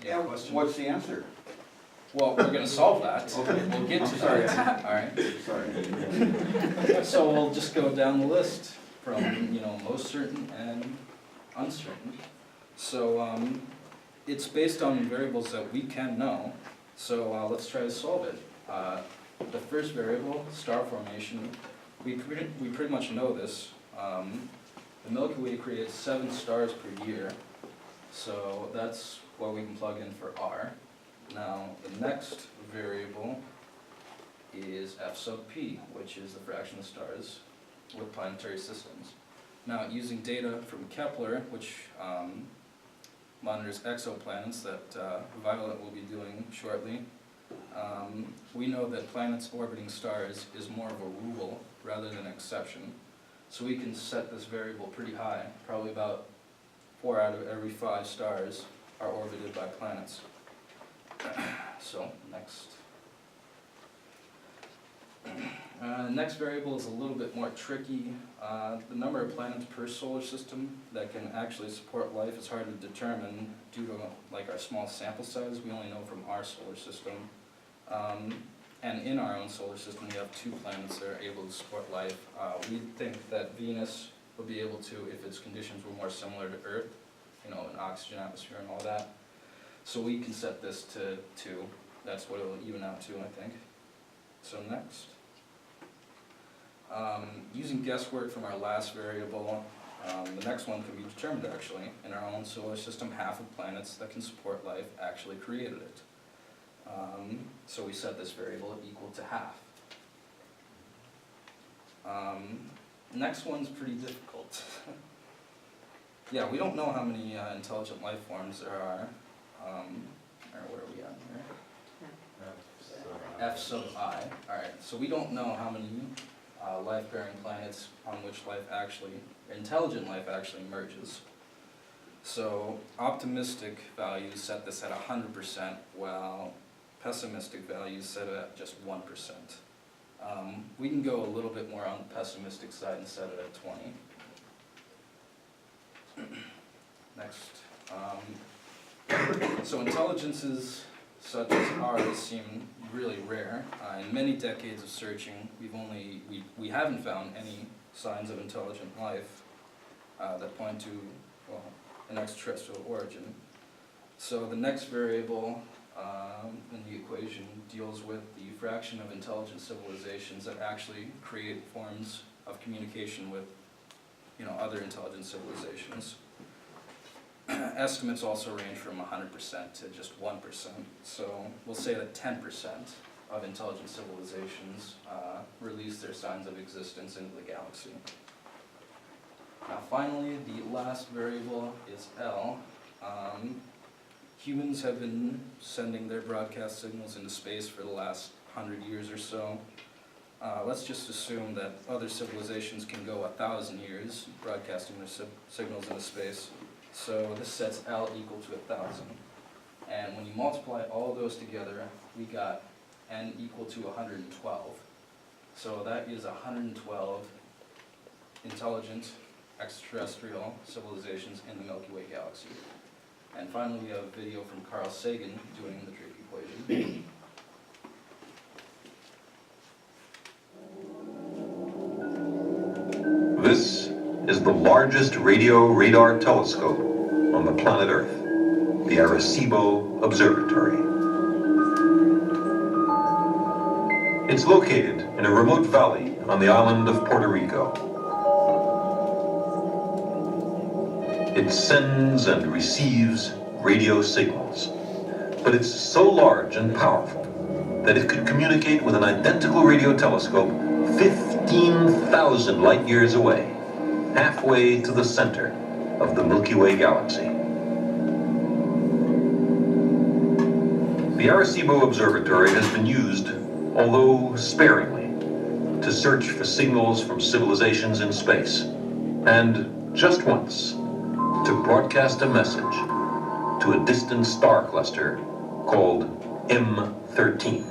Yeah, question? What's the answer? Well, we're gonna solve that. Okay. We'll get to I'm sorry. that. All right. Sorry. So we'll just go down the list from, most certain and uncertain. So it's based on variables that we can know. So let's try to solve it. The first variable, star formation, we pretty much know this. The Milky Way creates 7 stars per year. So that's what we can plug in for R. Now, the next variable is f sub p, which is the fraction of stars with planetary systems. Now, using data from Kepler, which monitors exoplanets that Violet will be doing shortly, we know that planets orbiting stars is more of a rule rather than an exception. So we can set this variable pretty high, probably about 4 out of every 5 stars are orbited by planets. So, next. Next variable is a little bit more tricky. The number of planets per solar system that can actually support life is hard to determine due to our small sample size. We only know from our solar system. And in our own solar system, we have 2 planets that are able to support life. We think that Venus would be able to if its conditions were more similar to Earth, an oxygen atmosphere and all that. So we can set this to 2. That's what it'll even out to, I think. So next. Using guesswork from our last variable, the next one can be determined actually. In our own solar system, half of planets that can support life actually created it. So we set this variable equal to half. Next one's pretty difficult. Yeah, we don't know how many intelligent life forms there are. Or where are we at here? F sub I. Alright, so we don't know how many life-bearing planets on which intelligent life actually emerges. So optimistic values set this at 100%, while pessimistic values set it at just 1%. We can go a little bit more on the pessimistic side and set it at 20. Next. So intelligences such as ours seem really rare. In many decades of searching, we haven't found any signs of intelligent life that point to, an extraterrestrial origin. So the next variable in the equation deals with the fraction of intelligent civilizations that actually create forms of communication with, other intelligent civilizations. Estimates also range from 100% to just 1%. So we'll say that 10% of intelligent civilizations release their signs of existence into the galaxy. Now finally, the last variable is L. Humans have been sending their broadcast signals into space for the last 100 years or so. Let's just assume that other civilizations can go 1,000 years broadcasting their signals into space. So this sets L equal to 1,000. And when you multiply all those together, we got N equal to 112. So that is 112 intelligent extraterrestrial civilizations in the Milky Way galaxy. And finally, we have a video from Carl Sagan doing the Drake equation. This is the largest radio radar telescope on the planet Earth, the Arecibo Observatory. It's located in a remote valley on the island of Puerto Rico. It sends and receives radio signals, but it's so large and powerful that it could communicate with an identical radio telescope 15,000 light years away, halfway to the center of the Milky Way galaxy. The Arecibo Observatory has been used, although sparingly, to search for signals from civilizations in space, and just once, to broadcast a message to a distant star cluster called M13.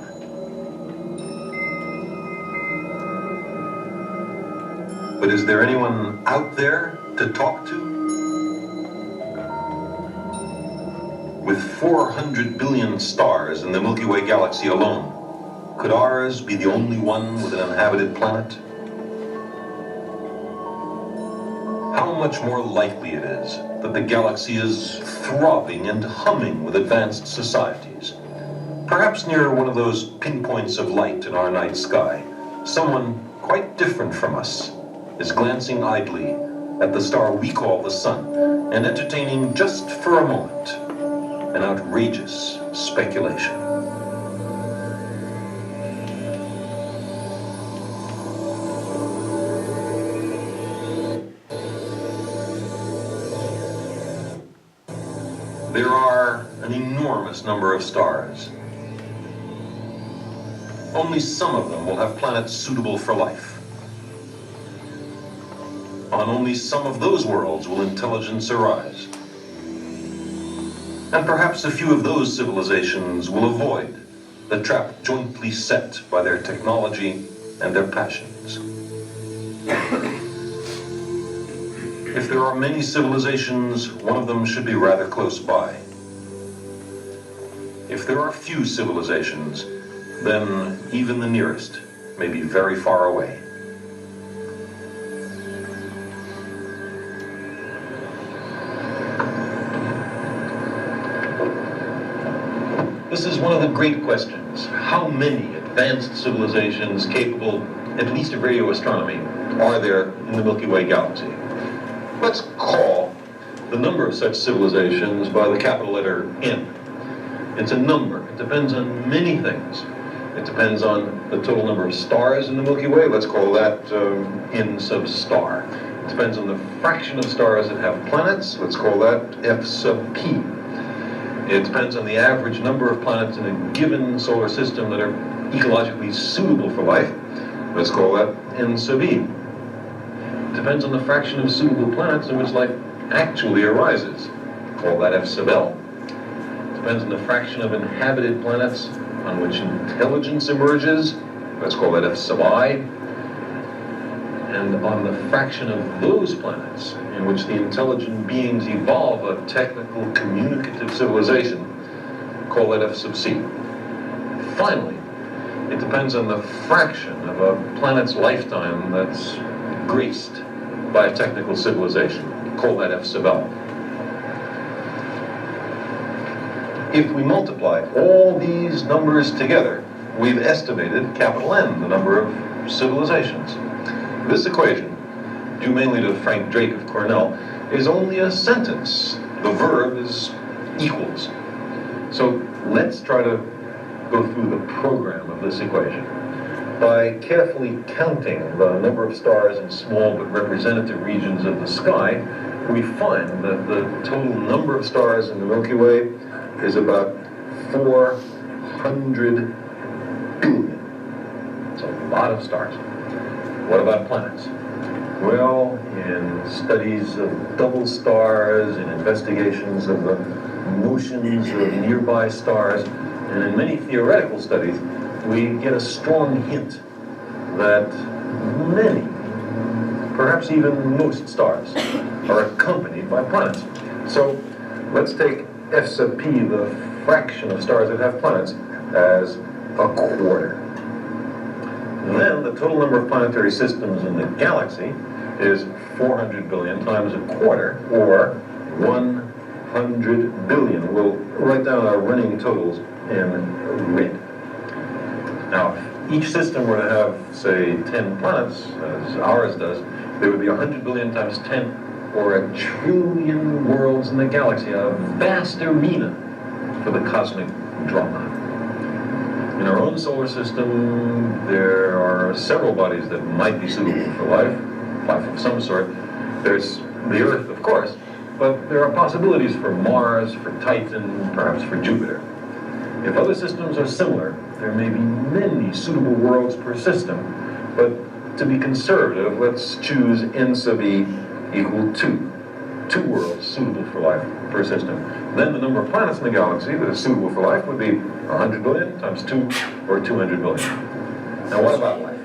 But is there anyone out there to talk to? with 400 billion stars in the Milky Way galaxy alone, could ours be the only one with an inhabited planet? How much more likely it is that the galaxy is throbbing and humming with advanced societies. Perhaps near one of those pinpoints of light in our night sky, someone quite different from us is glancing idly at the star we call the sun and entertaining just for a moment an outrageous speculation. There are an enormous number of stars. Only some of them will have planets suitable for life. On only some of those worlds will intelligence arise. And perhaps a few of those civilizations will avoid the trap jointly set by their technology and their passions. If there are many civilizations, one of them should be rather close by. If there are few civilizations, then even the nearest may be very far away. This is one of the great questions. How many advanced civilizations capable, at least of radio astronomy, are there in the Milky Way galaxy? Let's call the number of such civilizations by the capital letter N. It's a number. It depends on many things. It depends on the total number of stars in the Milky Way. Let's call that N sub star. It depends on the fraction of stars that have planets. Let's call that F sub P. It depends on the average number of planets in a given solar system that are ecologically suitable for life. Let's call that N sub E. It depends on the fraction of suitable planets in which life actually arises. Call that F sub L. It depends on the fraction of inhabited planets on which intelligence emerges. Let's call that F sub I. And on the fraction of those planets in which the intelligent beings evolve a technical communicative civilization, call that F sub C. Finally, it depends on the fraction of a planet's lifetime that's graced by a technical civilization, call that F sub L. If we multiply all these numbers together, we've estimated capital N, the number of civilizations. This equation, due mainly to Frank Drake of Cornell, is only a sentence. The verb is equals. So let's try to go through the program of this equation. By carefully counting the number of stars in small but representative regions of the sky, we find that the total number of stars in the Milky Way is about 400 billion. It's a lot of stars. What about planets? Well, in studies of double stars, in investigations of the motions of nearby stars, and in many theoretical studies, we get a strong hint that many, perhaps even most stars, are accompanied by planets. So let's take F sub P, the fraction of stars that have planets, as a quarter. And then the total number of planetary systems in the galaxy is 400 billion times a quarter, or 100 billion. We'll write down our running totals in red. Now, if each system were to have, say, 10 planets, as ours does, there would be 100 billion times 10, or 1 trillion worlds in the galaxy, a vast arena for the cosmic drama. In our own solar system, there are several bodies that might be suitable for life of some sort. There's the Earth, of course, but there are possibilities for Mars, for Titan, perhaps for Jupiter. If other systems are similar, there may be many suitable worlds per system, but to be conservative, let's choose N sub E equal 2. 2 worlds suitable for life per system. Then the number of planets in the galaxy that is suitable for life would be 100 billion times 2, or 200 billion. Now what about life?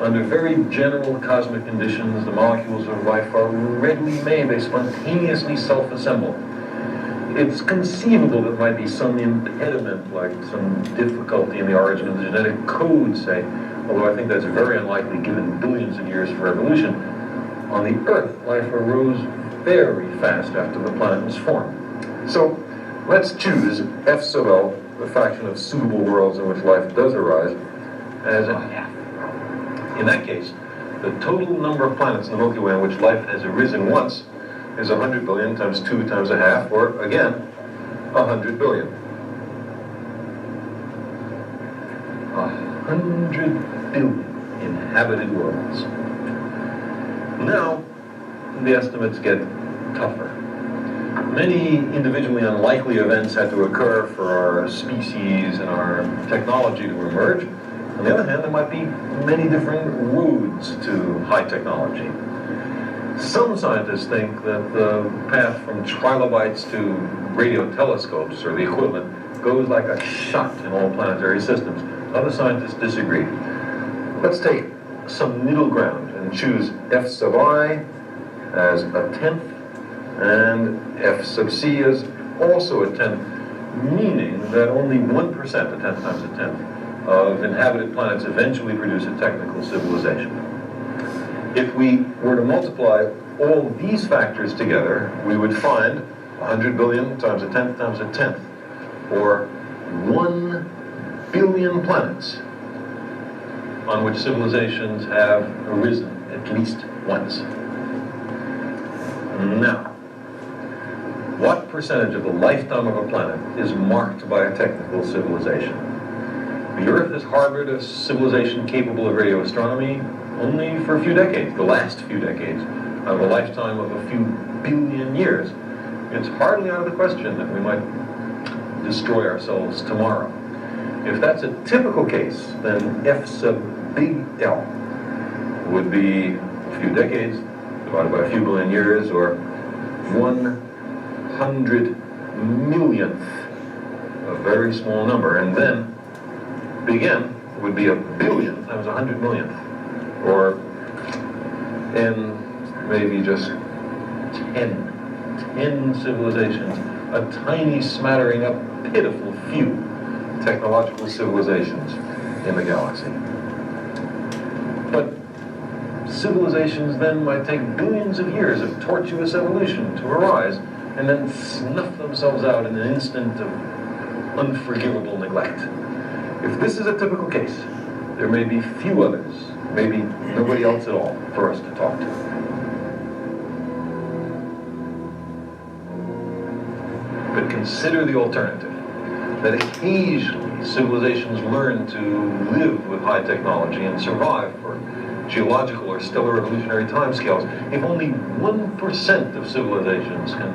Under very general cosmic conditions, the molecules of life are readily made. They spontaneously self-assemble. It's conceivable there might be some impediment, like some difficulty in the origin of the genetic code, say, although I think that's very unlikely given billions of years of evolution. On the Earth, life arose very fast after the planet was formed. So let's choose F sub L, the fraction of suitable worlds in which life does arise, as a half. In that case, the total number of planets in the Milky Way in which life has arisen once is 100 billion times 2 times a half, or again, 100 billion. 100 billion inhabited worlds. Now, the estimates get tougher. Many individually unlikely events had to occur for our species and our technology to emerge. On the other hand, there might be many different roads to high technology. Some scientists think that the path from trilobites to radio telescopes, or the equivalent, goes like a shot in all planetary systems. Other scientists disagree. Let's take some middle ground and choose F sub I as a tenth and F sub C as also a tenth, meaning that only 1%, a tenth times a tenth, of inhabited planets eventually produce a technical civilization. If we were to multiply all these factors together, we would find 100 billion times a tenth, or 1 billion planets on which civilizations have arisen at least once. Now, what percentage of the lifetime of a planet is marked by a technical civilization? The Earth has harbored a civilization capable of radio astronomy only for a few decades, the last few decades, of a lifetime of a few billion years. It's hardly out of the question that we might destroy ourselves tomorrow. If that's a typical case, then F sub big L would be a few decades divided by a few billion years, or 100 millionth, a very small number, and then big N would be a billion times 100 millionth, or N maybe just 10 civilizations, a tiny smattering, a pitiful few technological civilizations in the galaxy. But civilizations then might take billions of years of tortuous evolution to arise and then snuff themselves out in an instant of unforgivable neglect. If this is a typical case, there may be few others, maybe nobody else at all, for us to talk to. But consider the alternative, that occasionally civilizations learn to live with high technology and survive for geological or stellar evolutionary timescales. If only 1% of civilizations can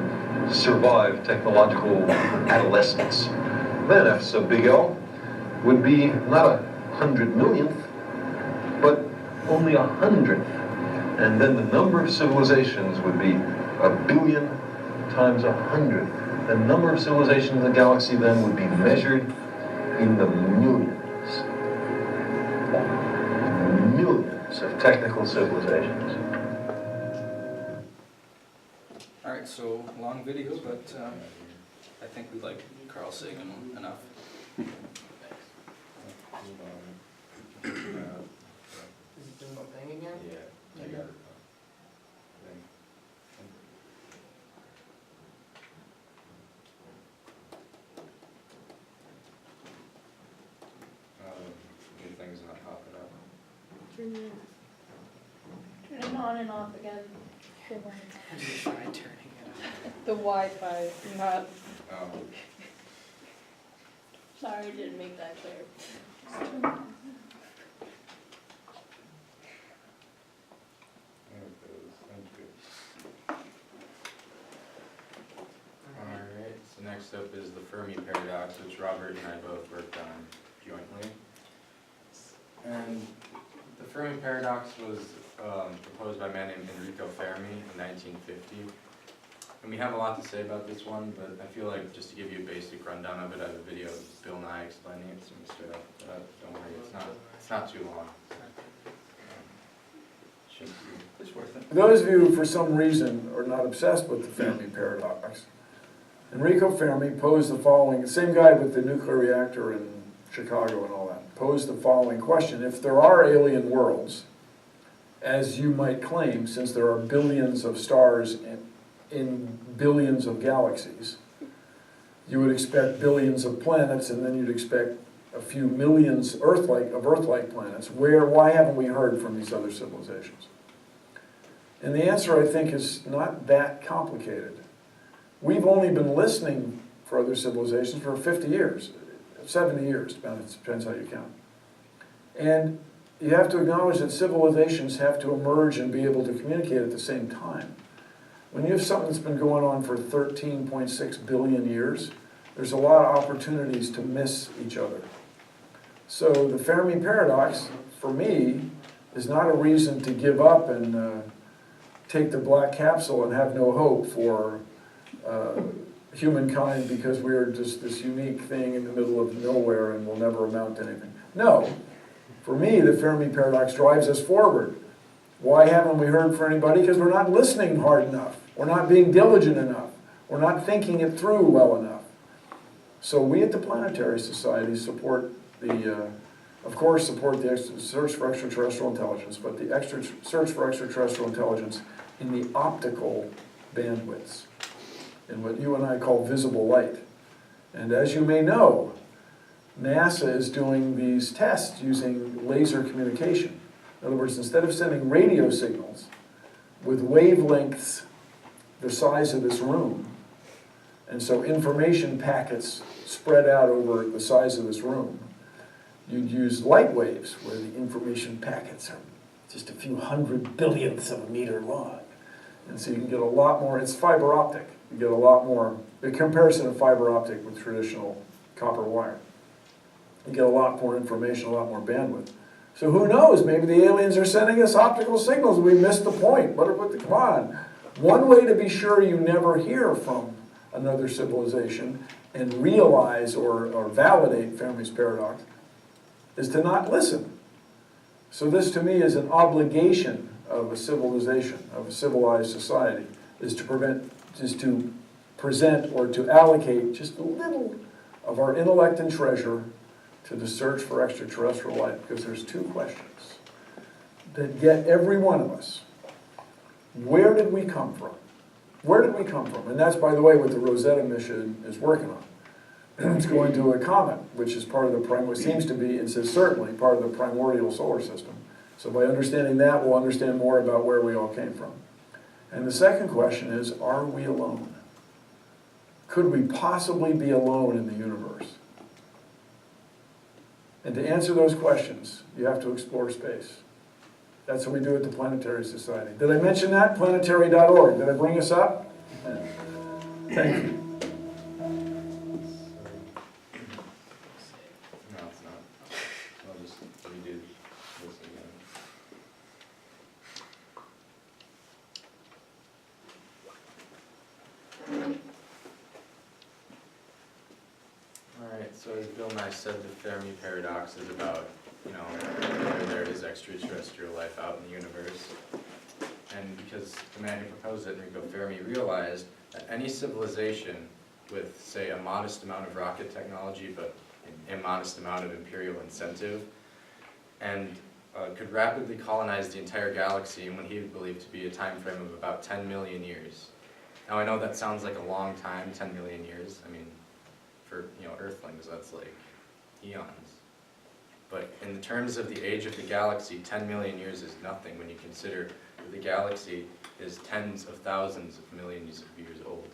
survive technological adolescence, then F sub big L would be not 100 millionth, but only 100th. And then the number of civilizations would be 1 billion times 100th. The number of civilizations in the galaxy then would be measured in the millions. Millions of technical civilizations. Alright, so long video, but I think we like Carl Sagan enough. Is it doing the thing again? Yeah, I got it. Your thing's not popping up. Turn it on and off again. Try turning it on. The Wi-Fi, not. Oh. Sorry, I didn't make that clear. There it goes. Thank you. Alright, so next up is the Fermi paradox, which Robert and I both worked on jointly. And the Fermi paradox was proposed by a man named Enrico Fermi in 1950. And we have a lot to say about this one, but I feel like just to give you a basic rundown of it, I have a video of Bill Nye explaining it, so I'm gonna start off with that. Don't worry, it's not too long. It's worth it. For those of you who for some reason are not obsessed with the Fermi paradox, Enrico Fermi posed the following, the same guy with the nuclear reactor in Chicago and all that, posed the following question. If there are alien worlds, as you might claim, since there are billions of stars in billions of galaxies, you would expect billions of planets, and then you'd expect a few millions Earth-like planets. Why haven't we heard from these other civilizations? And the answer, I think, is not that complicated. We've only been listening for other civilizations for 50 years, 70 years, depends how you count. And you have to acknowledge that civilizations have to emerge and be able to communicate at the same time. When you have something that's been going on for 13.6 billion years, there's a lot of opportunities to miss each other. So the Fermi paradox, for me, is not a reason to give up and take the black capsule and have no hope for humankind because we're just this unique thing in the middle of nowhere and will never amount to anything. No. For me, the Fermi paradox drives us forward. Why haven't we heard from anybody? Because we're not listening hard enough. We're not being diligent enough. We're not thinking it through well enough. So we at the Planetary Society support of course, support the search for extraterrestrial intelligence, but the search for extraterrestrial intelligence in the optical bandwidths, in what you and I call visible light. And as you may know, NASA is doing these tests using laser communication. In other words, instead of sending radio signals with wavelengths the size of this room, and so information packets spread out over the size of this room, you'd use light waves where the information packets are just a few hundred billionths of a meter long. And so you can get a lot more, it's fiber optic. You get a lot more, the comparison of fiber optic with traditional copper wire. You get a lot more information, a lot more bandwidth. So who knows, maybe the aliens are sending us optical signals and we missed the point. Come on. One way to be sure you never hear from another civilization and realize or validate Fermi's paradox is to not listen. So this to me is an obligation of a civilization, of a civilized society, is to present or to allocate just a little of our intellect and treasure to the search for extraterrestrial life, because there's two questions that get every one of us. Where did we come from? Where did we come from? And that's, by the way, what the Rosetta mission is working on. It's going to a comet, which is part of the seems to be, it says certainly, part of the primordial solar system. So by understanding that, we'll understand more about where we all came from. And the second question is, are we alone? Could we possibly be alone in the universe? And to answer those questions, you have to explore space. That's what we do at the Planetary Society. Did I mention that? Planetary.org. Did I bring us up? Thank you. No, it's not. I'll just redo this again. Alright, so as Bill Nye said, the Fermi paradox is about, whether there is extraterrestrial life out in the universe. And because the man who proposed it, Enrico Fermi, realized that any civilization with, say, a modest amount of rocket technology, but an immodest amount of imperial incentive, and could rapidly colonize the entire galaxy in what he believed to be a time frame of about 10 million years. Now I know that sounds like a long time, 10 million years. I mean, for Earthlings, that's like eons. But in the terms of the age of the galaxy, 10 million years is nothing when you consider that the galaxy is tens of thousands of millions of years old.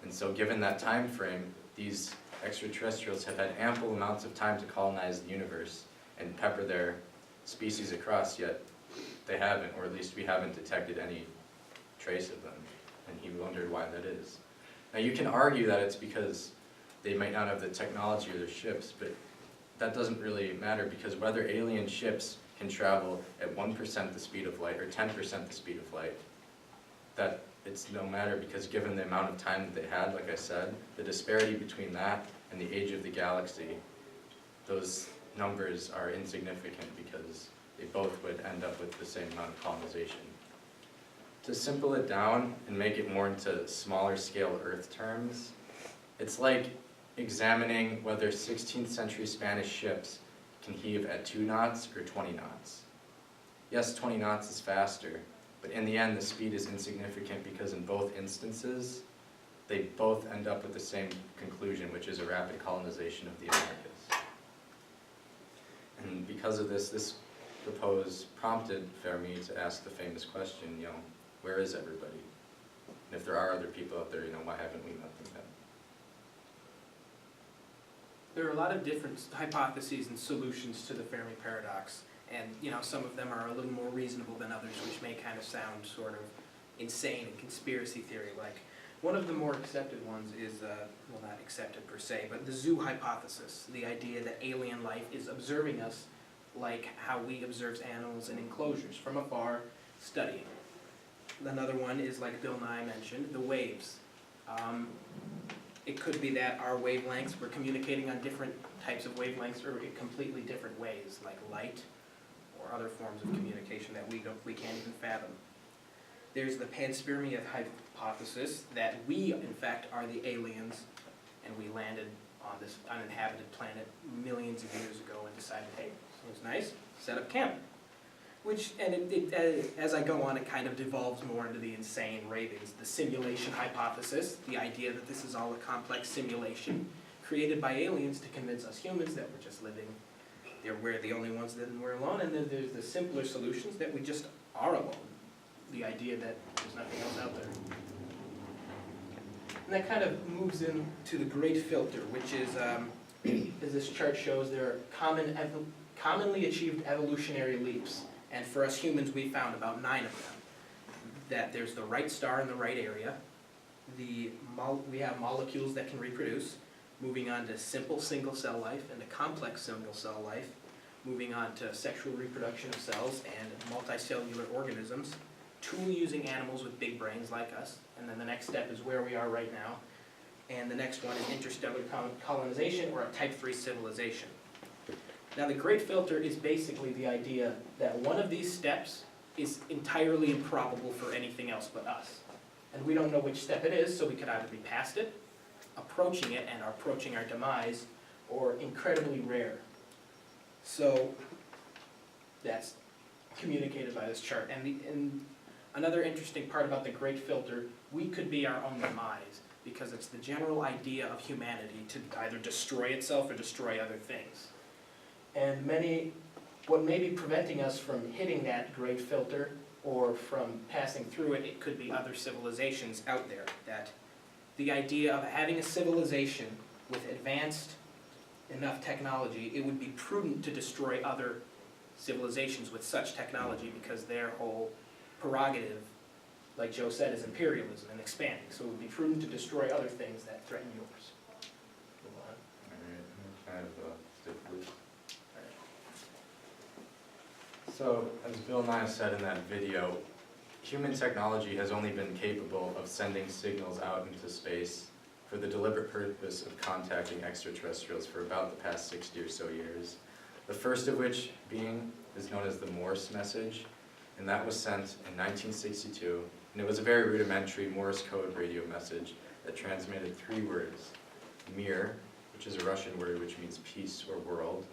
And so given that time frame, these extraterrestrials have had ample amounts of time to colonize the universe and pepper their species across, yet they haven't, or at least we haven't detected any trace of them. And he wondered why that is. Now you can argue that it's because they might not have the technology or their ships, but that doesn't really matter, because whether alien ships can travel at 1% the speed of light or 10% the speed of light, that it's no matter, because given the amount of time that they had, like I said, the disparity between that and the age of the galaxy, those numbers are insignificant because they both would end up with the same amount of colonization. To simple it down and make it more into smaller scale Earth terms, it's like examining whether 16th century Spanish ships can heave at 2 knots or 20 knots. Yes, 20 knots is faster, but in the end the speed is insignificant because in both instances, they both end up with the same conclusion, which is a rapid colonization of the Americas. And because of this, this prompted Fermi to ask the famous question, where is everybody? And if there are other people out there, why haven't we met them yet? There are a lot of different hypotheses and solutions to the Fermi paradox, and some of them are a little more reasonable than others, which may kind of sound sort of insane and conspiracy theory-like. One of the more accepted ones is, well, not accepted per se, but the zoo hypothesis, the idea that alien life is observing us like how we observe animals in enclosures, from afar, studying. Another one is, like Bill Nye mentioned, the waves. It could be that our wavelengths, we're communicating on different types of wavelengths or in completely different ways, like light or other forms of communication that we can't even fathom. There's the panspermia hypothesis that we, in fact, are the aliens and we landed on this uninhabited planet millions of years ago and decided, hey, seems nice, set up camp. As I go on, it kind of devolves more into the insane ravings. The simulation hypothesis, the idea that this is all a complex simulation created by aliens to convince us humans that we're just living, we're the only ones that we're alone, and then there's the simpler solutions that we just are alone. The idea that there's nothing else out there. And that kind of moves into the great filter, which is, as this chart shows, there are commonly achieved evolutionary leaps. And for us humans, we found about 9 of them. That there's the right star in the right area. We have molecules that can reproduce, moving on to simple single-cell life and to complex single-cell life, moving on to sexual reproduction of cells and multicellular organisms, tool-using animals with big brains like us, and then the next step is where we are right now, and the next one is interstellar colonization or a type 3 civilization. Now the great filter is basically the idea that one of these steps is entirely improbable for anything else but us. And we don't know which step it is, so we could either be past it, approaching it and approaching our demise, or incredibly rare. So that's communicated by this chart. And another interesting part about the great filter, we could be our own demise, because it's the general idea of humanity to either destroy itself or destroy other things. And what may be preventing us from hitting that great filter or from passing through it, it could be other civilizations out there. That the idea of having a civilization with advanced enough technology, it would be prudent to destroy other civilizations with such technology because their whole prerogative, like Joe said, is imperialism and expanding. So it would be prudent to destroy other things that threaten yours. Move on. All right, kind of stick with. So, as Bill Nye said in that video, human technology has only been capable of sending signals out into space for the deliberate purpose of contacting extraterrestrials for about the past 60 or so years. The first of which is known as the Morse message, and that was sent in 1962, and it was a very rudimentary Morse code radio message that transmitted 3 words: mir, which is a Russian word which means peace or world,